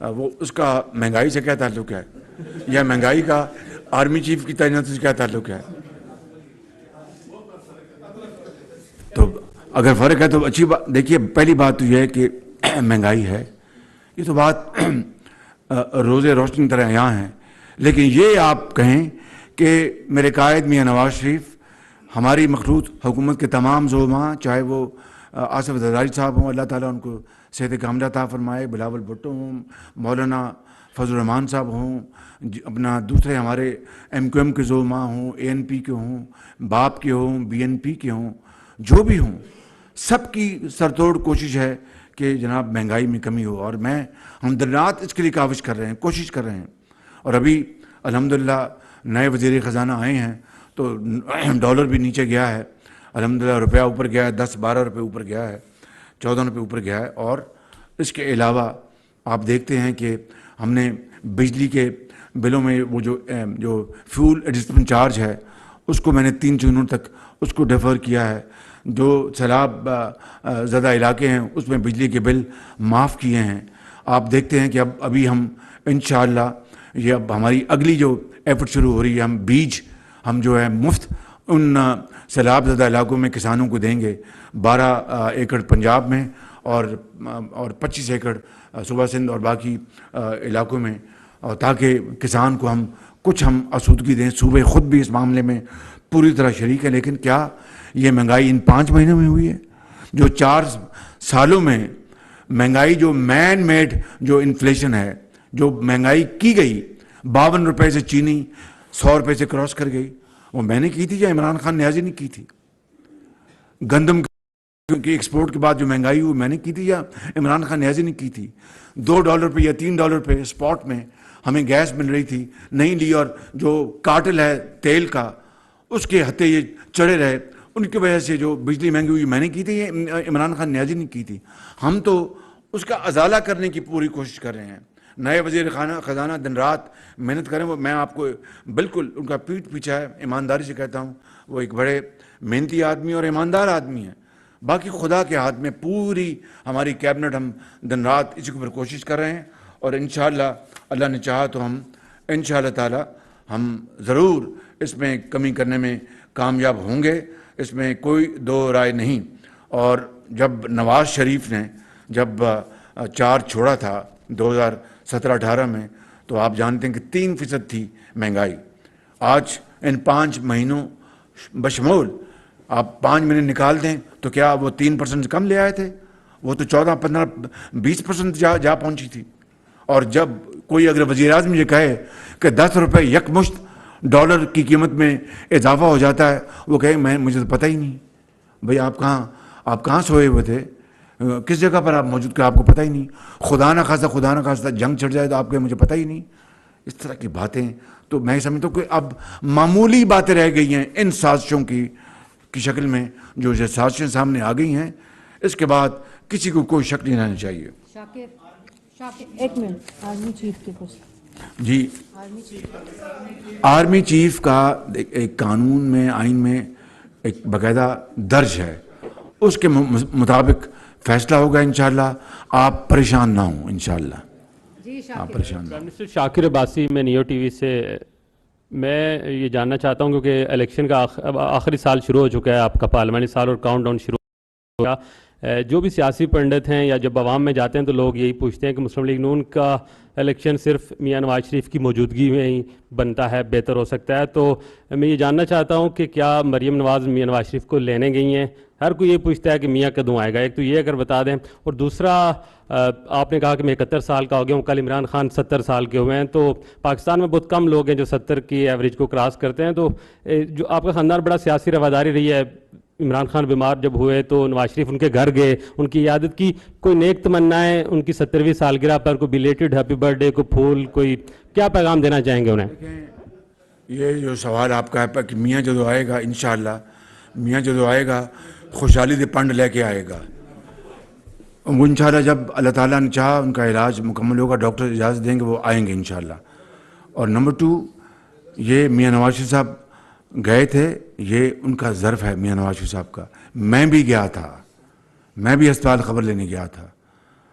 وہ اس کا مہنگائی سے کیا تعلق ہے یا مہنگائی کا آرمی چیف کی تعیناتی سے کیا تعلق ہے؟ تو اگر فرق ہے تو اچھی بات. دیکھیے پہلی بات تو یہ ہے کہ مہنگائی ہے، یہ تو بات روز روشنی کی طرح یہاں ہے. لیکن یہ آپ کہیں کہ میرے قائد میاں نواز شریف ہماری مخلوط حکومت کے تمام زعماء، چاہے وہ آصف زرداری صاحب ہوں، اللہ تعالیٰ ان کو صحت کاملہ عطا فرمائے، بلاول بھٹو ہوں، مولانا فضل الرحمان صاحب ہوں، اپنا دوسرے ہمارے ایم کیو ایم کے زعماء ہوں، اے این پی کے ہوں، باپ کے ہوں، بی این پی کے ہوں، جو بھی ہوں، سب کی سرتوڑ کوشش ہے کہ جناب مہنگائی میں کمی ہو. اور ہم دن رات اس کے لیے کاوش کر رہے ہیں، کوشش کر رہے ہیں. اور ابھی الحمدللہ نئے وزیر خزانہ آئے ہیں تو ڈالر بھی نیچے گیا ہے، الحمدللہ روپیہ اوپر گیا ہے، 10-12 روپے اوپر گیا ہے، 14 روپے اوپر گیا ہے. اور اس کے علاوہ آپ دیکھتے ہیں کہ ہم نے بجلی کے بلوں میں وہ جو فیول ایڈجسٹمنٹ چارج ہے اس کو میں نے 3 جون تک اس کو ڈیفر کیا ہے. جو سیلاب زدہ علاقے ہیں اس میں بجلی کے بل معاف کیے ہیں. آپ دیکھتے ہیں کہ ابھی ہم انشاءاللہ یہ اب ہماری اگلی جو ایفرٹ شروع ہو رہی ہے، ہم بیج ہم جو ہے مفت ان سیلاب زدہ علاقوں میں کسانوں کو دیں گے، 12 ایکڑ پنجاب میں اور 25 ایکڑ صوبہ سندھ اور باقی علاقوں میں، اور تاکہ کسان کو ہم آسودگی دیں. صوبے خود بھی اس معاملے میں پوری طرح شریک ہے. لیکن کیا یہ مہنگائی ان 5 مہینوں میں ہوئی ہے؟ جو 4 سالوں میں مہنگائی، جو مین میڈ جو انفلیشن ہے، جو مہنگائی کی گئی، 52 روپے سے چینی 100 روپے سے کراس کر گئی، وہ میں نے کی تھی یا عمران خان نیازی نے کی تھی؟ گندم کی ایکسپورٹ کے بعد جو مہنگائی ہوئی میں نے کی تھی یا عمران خان نیازی نے کی تھی؟ $2 پہ یا $3 پہ اسپاٹ میں ہمیں گیس مل رہی تھی، نہیں لی، اور جو کارٹل ہے تیل کا اس کے ہتے یہ چڑھے رہے، ان کی وجہ سے جو بجلی مہنگی ہوئی میں نے کی تھی یا عمران خان نیازی نے کی تھی؟ ہم تو اس کا ازالہ کرنے کی پوری کوشش کر رہے ہیں. نئے وزیر خزانہ دن رات محنت کریں. وہ میں آپ کو بالکل ان کا پیٹ پیچھا ہے، ایمانداری سے کہتا ہوں، وہ ایک بڑے محنتی آدمی اور ایماندار آدمی ہیں. باقی خدا کے ہاتھ میں پوری ہماری کیبنٹ، ہم دن رات اسی کے اوپر کوشش کر رہے ہیں. اور انشاءاللہ اللہ نے چاہا تو ہم انشاءاللہ تعالی ہم ضرور اس میں کمی کرنے میں کامیاب ہوں گے، اس میں کوئی دو رائے نہیں. اور جب نواز شریف نے جب چارج چھوڑا تھا 2017-18 میں تو آپ جانتے ہیں کہ 3% تھی مہنگائی. آج ان 5 مہینوں بشمول آپ 5 مہینے نکال دیں تو کیا وہ 3% کم لے آئے تھے؟ وہ تو 14-15-20% جا پہنچی تھی. اور جب کوئی اگر وزیر اعظم یہ کہے کہ 10 روپے یکمشت ڈالر کی قیمت میں اضافہ ہو جاتا ہے، وہ کہے مجھے تو پتہ ہی نہیں. بھئی آپ کہاں سوئے ہوئے تھے؟ کس جگہ پر آپ موجود تھے؟ آپ کو پتہ ہی نہیں. خدا نہ خواستہ جنگ چھڑ جائے تو آپ کہیں مجھے پتہ ہی نہیں. اس طرح کی باتیں تو میں سمجھتا ہوں کہ اب معمولی باتیں رہ گئی ہیں ان سازشوں کی شکل میں، جو سازشیں سامنے آ گئی ہیں. اس کے بعد کسی کو کوئی شک نہیں رہنا چاہیے. شاکر ایک منٹ، آرمی چیف کے پاس. جی، آرمی چیف کا ایک قانون میں، آئین میں ایک باقاعدہ درج ہے، اس کے مطابق فیصلہ ہوگا انشاءاللہ. آپ پریشان نہ ہوں انشاءاللہ. جی آپ پریشان نہ ہوں. مسٹر شاکر عباسی، میں نیو ٹی وی سے میں یہ جاننا چاہتا ہوں کیونکہ الیکشن کا آخری سال شروع ہو چکا ہے، آپ کا پارلیمانی سال، اور کاؤنٹ ڈاؤن شروع ہو گیا. جو بھی سیاسی پنڈت ہیں یا جب عوام میں جاتے ہیں تو لوگ یہی پوچھتے ہیں کہ مسلم لیگ نون کا الیکشن صرف میاں نواز شریف کی موجودگی میں ہی بنتا ہے، بہتر ہو سکتا ہے. تو میں یہ جاننا چاہتا ہوں کہ کیا مریم نواز میاں نواز شریف کو لینے گئی ہیں؟ ہر کوئی یہ پوچھتا ہے کہ میاں کدوں آئے گا. ایک تو یہ اگر بتا دیں. اور دوسرا، آپ نے کہا کہ میں 71 سال کا ہو گیا ہوں، کل عمران خان 70 سال کے ہوئے ہیں. تو پاکستان میں بہت کم لوگ ہیں جو 70 کی ایوریج کو کراس کرتے ہیں. تو جو آپ کا خاندان بڑا سیاسی رواداری رہی ہے، عمران خان بیمار جب ہوئے تو نواز شریف ان کے گھر گئے، ان کی عیادت کی. کوئی نیک تمنائیں ان کی 70ویں سالگرہ پر، کوئی بیلیٹڈ ہیپی برتھ ڈے، کوئی پھول، کوئی کیا پیغام دینا چاہیں گے انہیں؟ یہ جو سوال آپ کا ہے کہ میاں جدو آئے گا، انشاءاللہ میاں جدو آئے گا خوشحالی دے پنڈ لے کے آئے گا. وہ انشاءاللہ جب اللہ تعالیٰ نے چاہا ان کا علاج مکمل ہوگا، ڈاکٹر اجازت دیں گے، وہ آئیں گے انشاءاللہ. اور نمبر 2، یہ میاں نواز شریف صاحب گئے تھے، یہ ان کا ظرف ہے میاں نواز شریف صاحب کا. میں بھی گیا تھا، میں بھی ہسپتال خبر لینے گیا تھا.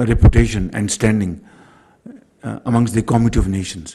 reputation and standing amongst the community of nations।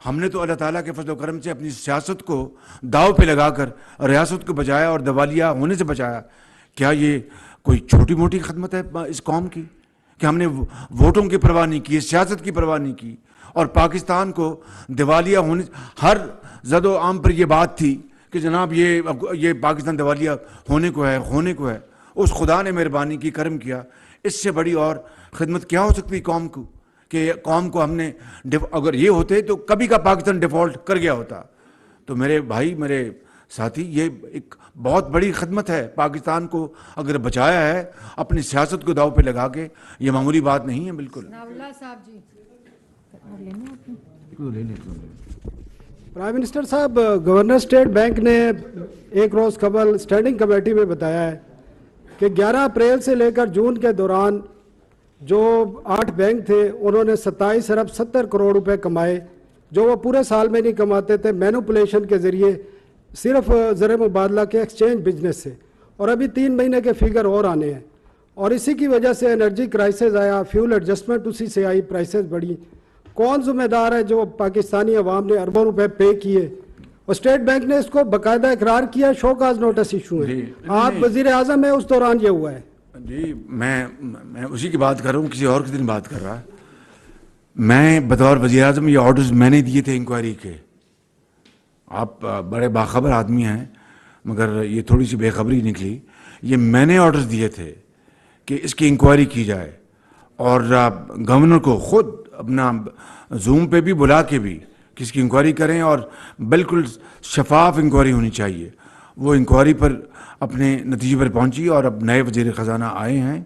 ہم نے تو اللہ تعالیٰ کے فضل و کرم سے اپنی سیاست کو داؤ پہ لگا کر ریاست کو بچایا اور دیوالیہ ہونے سے بچایا. کیا یہ کوئی چھوٹی موٹی خدمت ہے اس قوم کی کہ ہم نے ووٹوں کی پرواہ نہیں کی, سیاست کی پرواہ نہیں کی, اور پاکستان کو دیوالیہ ہونے, ہر زد و عام پر یہ بات تھی کہ جناب یہ پاکستان دیوالیہ ہونے کو ہے. اس خدا نے مہربانی کی, کرم کیا. اس سے بڑی اور خدمت کیا ہو سکتی قوم کو کہ قوم کو ہم نے, اگر یہ ہوتے تو کبھی کا پاکستان ڈیفالٹ کر گیا ہوتا. تو میرے بھائی, میرے ساتھی, یہ ایک بہت بڑی خدمت ہے. پاکستان کو اگر بچایا ہے اپنی سیاست کو داؤ پہ لگا کے, یہ معمولی بات نہیں ہے بالکل. پرائم منسٹر صاحب, گورنر اسٹیٹ بینک نے ایک روز قبل اسٹینڈنگ کمیٹی میں بتایا ہے کہ 11 اپریل سے لے کر جون کے دوران جو 8 بینک تھے انہوں نے 27 ارب 70 کروڑ روپے کمائے, جو وہ پورے سال میں نہیں کماتے تھے, مینوپولیشن کے ذریعے صرف زر مبادلہ کے ایکسچینج بزنس سے. اور ابھی 3 مہینے کے فگر اور آنے ہیں, اور اسی کی وجہ سے انرجی کرائسس آیا, فیول ایڈجسٹمنٹ اسی سے آئی, پرائسز بڑھی. کون ذمہ دار ہے جو پاکستانی عوام نے اربوں روپے پے کیے؟ اور اسٹیٹ بینک نے اس کو باقاعدہ اقرار کیا, شو کاز نوٹس ایشو ہے. آپ وزیر اعظم ہیں, اس دوران یہ ہوا ہے. جی میں اسی کی بات کر رہا ہوں, کسی اور کے دن بات کر رہا. میں بطور وزیر اعظم یہ آرڈرز میں نے دیے تھے انکوائری کے. آپ بڑے باخبر آدمی ہیں مگر یہ تھوڑی سی بے خبری نکلی. یہ میں نے آرڈرز دیے تھے کہ اس کی انکوائری کی جائے, اور گورنر کو خود اپنا زوم پہ بھی بلا کے بھی کس کی انکوائری کریں, اور بالکل شفاف انکوائری ہونی چاہیے. وہ انکوائری پر اپنے نتیجے پر پہنچی, اور اب نئے وزیر خزانہ آئے ہیں,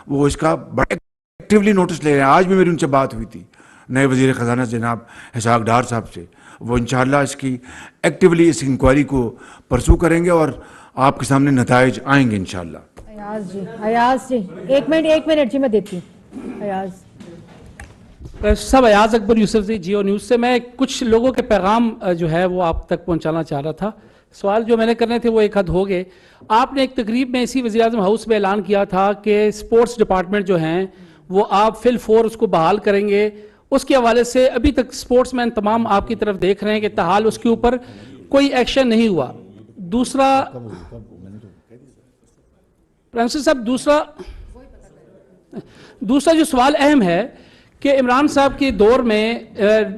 وہ اس کا بڑا ایکٹیولی نوٹس لے رہے ہیں. آج بھی میری ان سے بات ہوئی تھی نئے وزیر خزانہ جناب اسحاق ڈار صاحب سے. وہ انشاءاللہ اس کی ایکٹیولی اس انکوائری کو پرسو کریں گے, اور آپ کے سامنے نتائج آئیں گے انشاءاللہ. ایاز جی 1 منٹ جی میں دیتی ہوں. ایاز صاحب, ایاز اکبر یوسف جی, جیو نیوز سے. میں کچھ لوگوں کے پیغام جو ہے وہ آپ تک پہنچانا چاہ رہا تھا. سوال جو میں نے کرنے تھے وہ ایک حد ہو گئے. آپ نے ایک تقریب میں اسی وزیر اعظم ہاؤس میں اعلان کیا تھا کہ سپورٹس ڈپارٹمنٹ جو ہیں وہ آپ فل فور اس کو بحال کریں گے. اس کے حوالے سے ابھی تک سپورٹس مین تمام آپ کی طرف دیکھ رہے ہیں کہ تاحال اس کے اوپر کوئی ایکشن نہیں ہوا. دوسرا پرنسپل صاحب, دوسرا جو سوال اہم ہے کہ عمران صاحب کے دور میں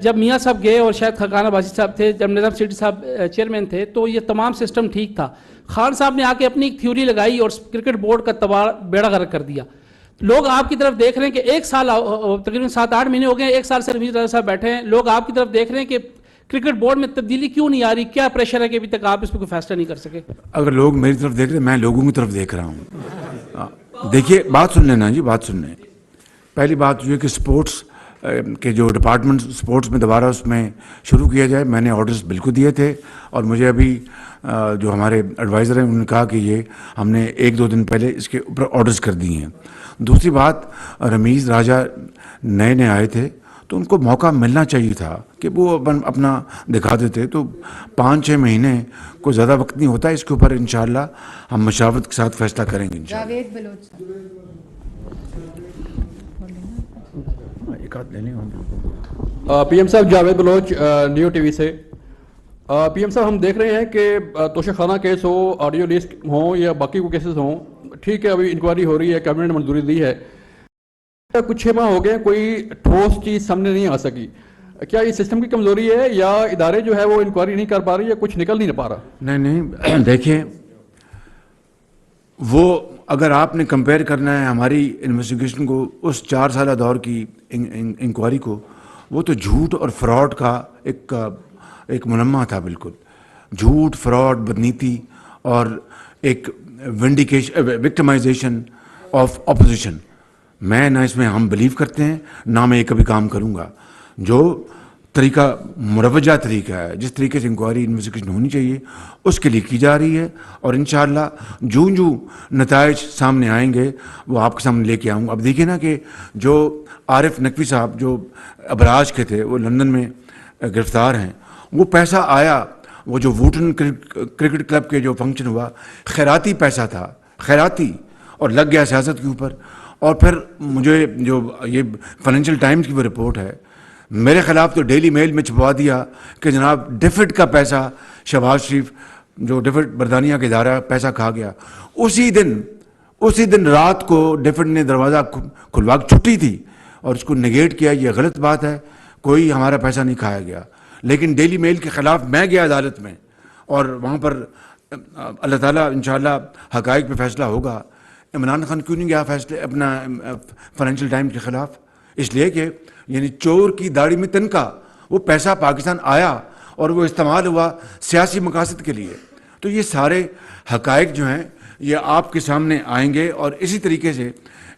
جب میاں صاحب گئے اور شاید خاقان عباسی صاحب تھے, جب نظام سیٹھی صاحب چیئرمین تھے, تو یہ تمام سسٹم ٹھیک تھا. خان صاحب نے آ کے اپنی ایک تھیوری لگائی اور کرکٹ بورڈ کا بیڑا غرق کر دیا. لوگ آپ کی طرف دیکھ رہے ہیں کہ 1 سال, تقریباً 7-8 مہینے ہو گئے, 1 سال سے رمیز رضا صاحب بیٹھے ہیں. لوگ آپ کی طرف دیکھ رہے ہیں کہ کرکٹ بورڈ میں تبدیلی کیوں نہیں آ رہی, کیا پریشر ہے کہ ابھی تک آپ اس پہ کوئی فیصلہ نہیں کر سکے؟ اگر لوگ میری طرف دیکھ رہے ہیں, میں لوگوں کی طرف دیکھ رہا ہوں. دیکھیے, بات سن لینا جی, بات سن لیں. پہلی بات یہ کہ سپورٹس کہ جو ڈپارٹمنٹ سپورٹس میں دوبارہ اس میں شروع کیا جائے, میں نے آرڈرز بالکل دیے تھے, اور مجھے ابھی جو ہمارے ایڈوائزر ہیں انہوں نے کہا کہ یہ ہم نے 1-2 دن پہلے اس کے اوپر آرڈرز کر دیے ہیں. دوسری بات, رمیز راجہ نئے آئے تھے تو ان کو موقع ملنا چاہیے تھا کہ وہ اپنا دکھا دیتے. تو 5-6 مہینے کو زیادہ وقت نہیں ہوتا. اس کے اوپر انشاءاللہ ہم مشاورت کے ساتھ فیصلہ کریں گے انشاءاللہ. جاوید بلوچ پی ایم صاحب, Javed Baloch, new T V سے. پی ایم صاحب, ہم دیکھ رہے ہیں کہ توشہ خانہ کیس ہو, آڈیو لیک ہوں یا باقی کو کیسز ہوں, ٹھیک ہے ابھی انکوائری ہو رہی ہے, کیبنٹ نے منظوری دی ہے, کچھ 6 ماہ ہو گئے, کوئی ٹھوس چیز سامنے نہیں آ سکی. کیا یہ سسٹم کی کمزوری ہے یا ادارے جو ہے وہ انکوائری نہیں کر پا رہی, یا کچھ نکل نہیں پا رہا؟ نہیں, دیکھیں, وہ اگر آپ نے کمپیئر کرنا ہے ہماری انویسٹیگیشن کو اس 4 سالہ دور کی انکوائری کو, وہ تو جھوٹ اور فراڈ کا ایک منمہ تھا. بالکل جھوٹ, فراڈ, بدنیتی, اور ایک وکٹمائزیشن آف اپوزیشن. میں نہ اس میں ہم بلیو کرتے ہیں, نہ میں یہ کبھی کام کروں گا. جو طریقہ مروجہ طریقہ ہے, جس طریقے سے انکوائری انویسٹیگیشن ہونی چاہیے اس کے لیے کی جا رہی ہے, اور انشاءاللہ جو نتائج سامنے آئیں گے وہ آپ کے سامنے لے کے آؤں گا. اب دیکھیے نا کہ جو عارف نقوی صاحب جو ابراج کے تھے, وہ لندن میں گرفتار ہیں. وہ پیسہ آیا, وہ جو ووٹن کرکٹ کلب کے جو فنکشن ہوا, خیراتی پیسہ تھا, خیراتی, اور لگ گیا سیاست کے اوپر. اور پھر مجھے جو یہ فائنینشیل ٹائمز کی وہ رپورٹ ہے, میرے خلاف تو ڈیلی میل میں چھپوا دیا کہ جناب ڈیفٹ کا پیسہ شہباز شریف جو ڈیفٹ برطانیہ کا ادارہ ہے پیسہ کھا گیا. اسی دن رات کو ڈیفٹ نے دروازہ کھلوا کے چھٹی تھی اور اس کو نگیٹ کیا. یہ غلط بات ہے, کوئی ہمارا پیسہ نہیں کھایا گیا. لیکن ڈیلی میل کے خلاف میں گیا عدالت میں اور وہاں پر اللہ تعالیٰ انشاءاللہ حقائق پہ فیصلہ ہوگا. عمران خان کیوں نہیں گیا فیصلے اپنا فائنینشیل ٹائم کے خلاف؟ اس لیے کہ یعنی چور کی داڑھی میں تنکا, وہ پیسہ پاکستان آیا اور وہ استعمال ہوا سیاسی مقاصد کے لیے. تو یہ سارے حقائق جو ہیں یہ آپ کے سامنے آئیں گے. اور اسی طریقے سے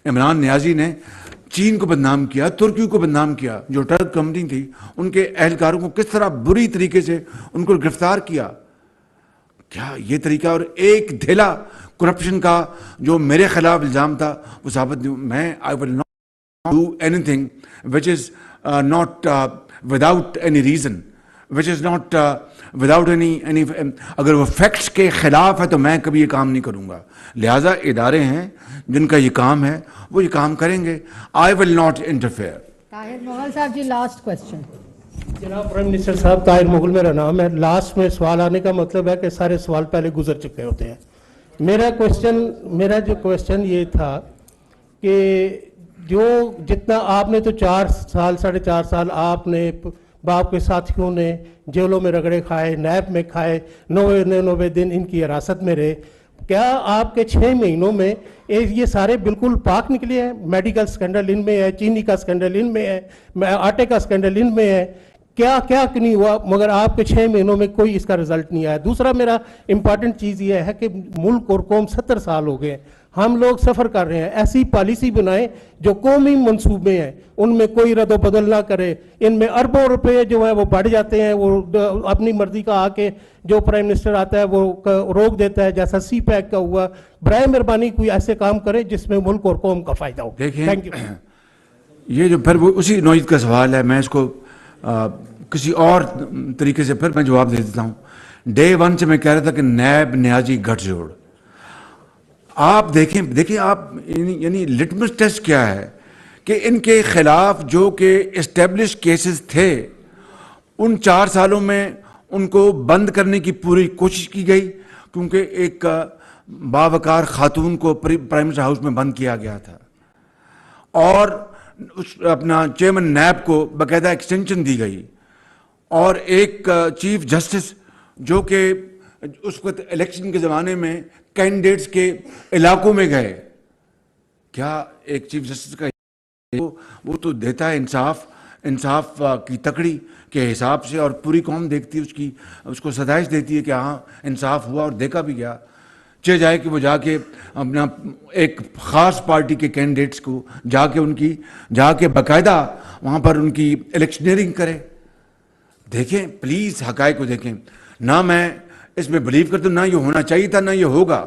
عمران نیازی نے چین کو بدنام کیا, ترکی کو بدنام کیا, جو ٹرک کمپنی تھی ان کے اہلکاروں کو کس طرح بری طریقے سے ان کو گرفتار کیا. کیا یہ طریقہ؟ اور ایک دھیلا کرپشن کا جو میرے خلاف الزام تھا وہ ثابت نہیں. میں I will not do anything which is not without any reason, which is not without any اگر وہ فیکٹس کے خلاف ہے تو میں کبھی یہ کام نہیں کروں گا. لہٰذا ادارے ہیں جن کا یہ کام ہے وہ یہ کام کریں گے. I will not interfere. Tahir Mughal صاحب جی لاسٹ کوشچن. جناب پرائم منسٹر صاحب, طاہر مغل میرا نام ہے. لاسٹ میں سوال آنے کا مطلب ہے کہ سارے سوال پہلے گزر چکے ہوتے ہیں. میرا جو کوشچن یہ تھا کہ جو جتنا آپ نے تو 4 سال 4.5 سال آپ نے باپ کے ساتھیوں نے جیلوں میں رگڑے کھائے, نیب میں کھائے, 90 دن ان کی حراست میں رہے. کیا آپ کے 6 مہینوں میں یہ سارے بالکل پاک نکلے ہیں؟ میڈیکل سکینڈل ان میں ہے, چینی کا سکینڈل ان میں ہے, آٹے کا سکینڈل ان میں ہے, کیا نہیں ہوا مگر آپ کے 6 مہینوں میں کوئی اس کا رزلٹ نہیں آیا. دوسرا میرا امپورٹنٹ چیز یہ ہے کہ ملک اور قوم 70 سال ہو گئے, ہم لوگ سفر کر رہے ہیں. ایسی پالیسی بنائیں جو قومی منصوبے ہیں ان میں کوئی رد و بدل نہ کرے. ان میں اربوں روپے جو ہیں وہ بڑھ جاتے ہیں, وہ اپنی مرضی کا آ کے جو پرائم منسٹر آتا ہے وہ روک دیتا ہے, جیسا سی پیک کا ہوا. برائے مہربانی کوئی ایسے کام کرے جس میں ملک اور قوم کا فائدہ ہو. دیکھیں یہ جو پھر وہ اسی نوعیت کا سوال ہے, میں اس کو کسی اور طریقے سے پھر میں جواب دے دیتا ہوں. ڈے 1 سے میں کہہ رہا تھا کہ نیب نیازی گٹھ جوڑ. آپ دیکھیں آپ یعنی لٹمس ٹیسٹ کیا ہے کہ ان کے خلاف جو کہ اسٹیبلش کیسز تھے ان 4 سالوں میں ان کو بند کرنے کی پوری کوشش کی گئی, کیونکہ ایک باوقار خاتون کو پرائم منسٹر ہاؤس میں بند کیا گیا تھا اور اپنا چیئرمین نیب کو باقاعدہ ایکسٹینشن دی گئی, اور ایک چیف جسٹس جو کہ اس وقت الیکشن کے زمانے میں کینڈیڈیٹس کے علاقوں میں گئے. کیا ایک چیف جسٹس کا وہ تو دیتا ہے انصاف کی تکڑی کے حساب سے, اور پوری قوم دیکھتی ہے اس کو ستائش دیتی ہے کہ ہاں انصاف ہوا, اور دیکھا بھی گیا. چہ جائے کہ وہ جا کے اپنا ایک خاص پارٹی کے کینڈیڈیٹس کو جا کے باقاعدہ وہاں پر ان کی الیکشنئرنگ کرے. دیکھیں پلیز حقائق کو دیکھیں. نہ میں اس میں بلیو کرتا ہوں, نہ یہ ہونا چاہیے تھا, نہ یہ ہوگا.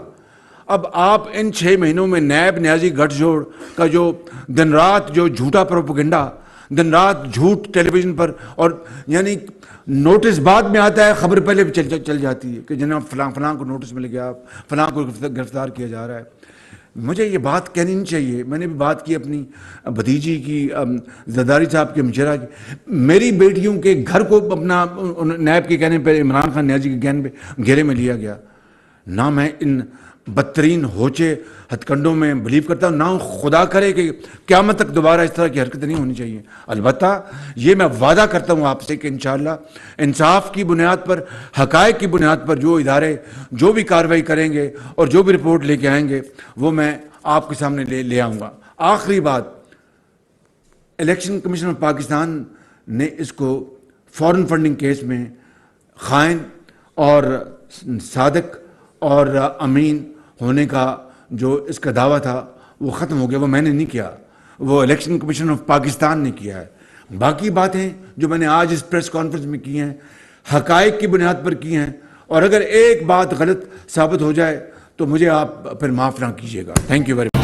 اب آپ ان 6 مہینوں میں نیب نیازی گٹھ جوڑ کا جو دن رات جو جھوٹا پروپیگنڈا, دن رات جھوٹ ٹیلی ویژن پر, اور یعنی نوٹس بعد میں آتا ہے, خبر پہلے بھی چل جاتی ہے کہ جناب فلاں کو نوٹس مل گیا, فلاں کو گرفتار کیا جا رہا ہے. مجھے یہ بات کہنی نہیں چاہیے. میں نے بھی بات کی اپنی بھتیجی کی, زرداری صاحب کے مشیرہ کی. میری بیٹیوں کے گھر کو اپنا نیب کے کہنے پہ, عمران خان نیازی کے کہنے پہ گھیرے میں لیا گیا. نہ میں ان بدترین ہوچے ہتھ کنڈوں میں بلیو کرتا ہوں, نہ خدا کرے کہ قیامت تک دوبارہ اس طرح کی حرکت نہیں ہونی چاہیے. البتہ یہ میں وعدہ کرتا ہوں آپ سے کہ انشاءاللہ انصاف کی بنیاد پر, حقائق کی بنیاد پر جو ادارے جو بھی کارروائی کریں گے اور جو بھی رپورٹ لے کے آئیں گے وہ میں آپ کے سامنے لے آؤں گا. آخری بات, الیکشن کمیشن آف پاکستان نے اس کو فورن فنڈنگ کیس میں خائن اور صادق اور امین ہونے کا جو اس کا دعویٰ تھا وہ ختم ہو گیا. وہ میں نے نہیں کیا, وہ الیکشن کمیشن آف پاکستان نے کیا ہے. باقی باتیں جو میں نے آج اس پریس کانفرنس میں کی ہیں حقائق کی بنیاد پر کی ہیں, اور اگر ایک بات غلط ثابت ہو جائے تو مجھے آپ پھر معاف نہ کیجیے گا. Thank you very much.